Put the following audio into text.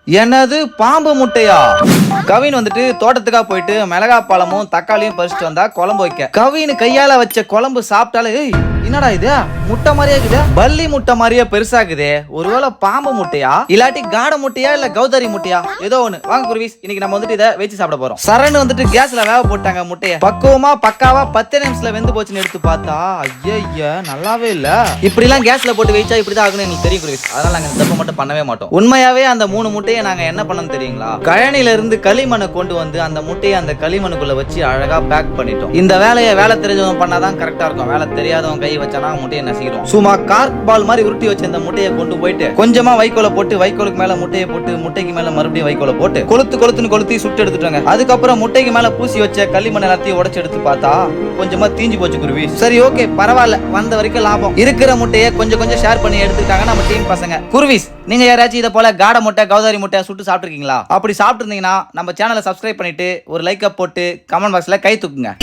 என்னது பாம்பு முட்டையா? கவின் வந்துட்டு தோட்டத்துக்காக போயிட்டு மிளகா பழமும் தக்காளியும் பறிச்சுட்டு வந்தா குழம்பு வைக்க. கவின் கையால வச்ச குழம்பு சாப்பிட்டாலே என்னடா இது முட்டை மாதிரியே இருக்குது, பல்லி முட்டை மாதிரியே பெருசாக்குதே. ஒருவேளை பாம்பு முட்டையா இல்லாட்டி காடை முட்டையா இல்ல கௌதாரி முட்டையா, ஏதோ ஒண்ணு. வாங்க குருவிஸ், இன்னைக்கு நம்ம வந்துட்டு இதை வச்சு சாப்பிட போறோம். சரண் வந்துட்டு கேஸ்ல வேக போட்டாங்க முட்டைய. பக்குவமா பக்காவா 10 நிமிஷத்துல வெந்து போச்சுன்னு எடுத்து பார்த்தா ஐயா நல்லாவே இல்ல. இப்படி எல்லாம் கேஸ்ல போட்டு வச்சா இப்படிதான் ஆகணும் எங்களுக்கு தெரியும் குருவிஸ். அதனால நாங்க தப்பு மட்டும் பண்ணவே மாட்டோம். உண்மையாவே அந்த 3 முட்டையை நாங்க என்ன பண்ணோம் தெரியுங்களா? கழனில இருந்து களிமண்ணை கொண்டு வந்து அந்த முட்டையை அந்த களிமண்ணுக்குள்ள வச்சு அழகா பேக் பண்ணிட்டோம். இந்த வேலையை வேலை தெரிஞ்சவங்க பண்ணாதான் கரெக்டா இருக்கும். வேலை தெரியாதவங்க கை வச்சானா முட்டையை நசிக்கிறோம். சும்மா கார்க் பால் மாதிரி உருட்டி வச்ச இந்த முட்டையை கொண்டு போயிட்டு கொஞ்சமா வைக்கோல போட்டு வைக்கோலுக்கு மேல முட்டையை போட்டு முட்டைக்கு மேல மறுபடியும் வைக்கோல போட்டு கொளுத்துன்னு கொளுத்தி சுட்டு எடுத்துட்டாங்க. அதுக்கப்புறம் முட்டைக்கு மேல பூசி வச்ச களிமண் எல்லாத்தையும் உடைச்சு எடுத்து பார்த்தா கொஞ்சமா தீஞ்சு போச்சு குருவி. சரி ஓகே பரவாயில்ல, வந்த வரைக்கும் லாபம். இருக்கிற முட்டையை கொஞ்சம் ஷேர் பண்ணி எடுத்துட்டாங்க நம்ம டீம் பசங்க. குருவிஸ், நீங்க யாராச்சும் இதை போல காடை முட்டை கௌதாரி முட்டை சுட்டு சாப்பிட்டுருக்கீங்களா? அப்படி சாப்பிட்டு இருந்தீங்கன்னா நம்ம சேனலை சப்ஸ்கிரைப் பண்ணிட்டு ஒரு லைக் போட்டு கமெண்ட் பாக்ஸ்ல கை தூக்குங்க.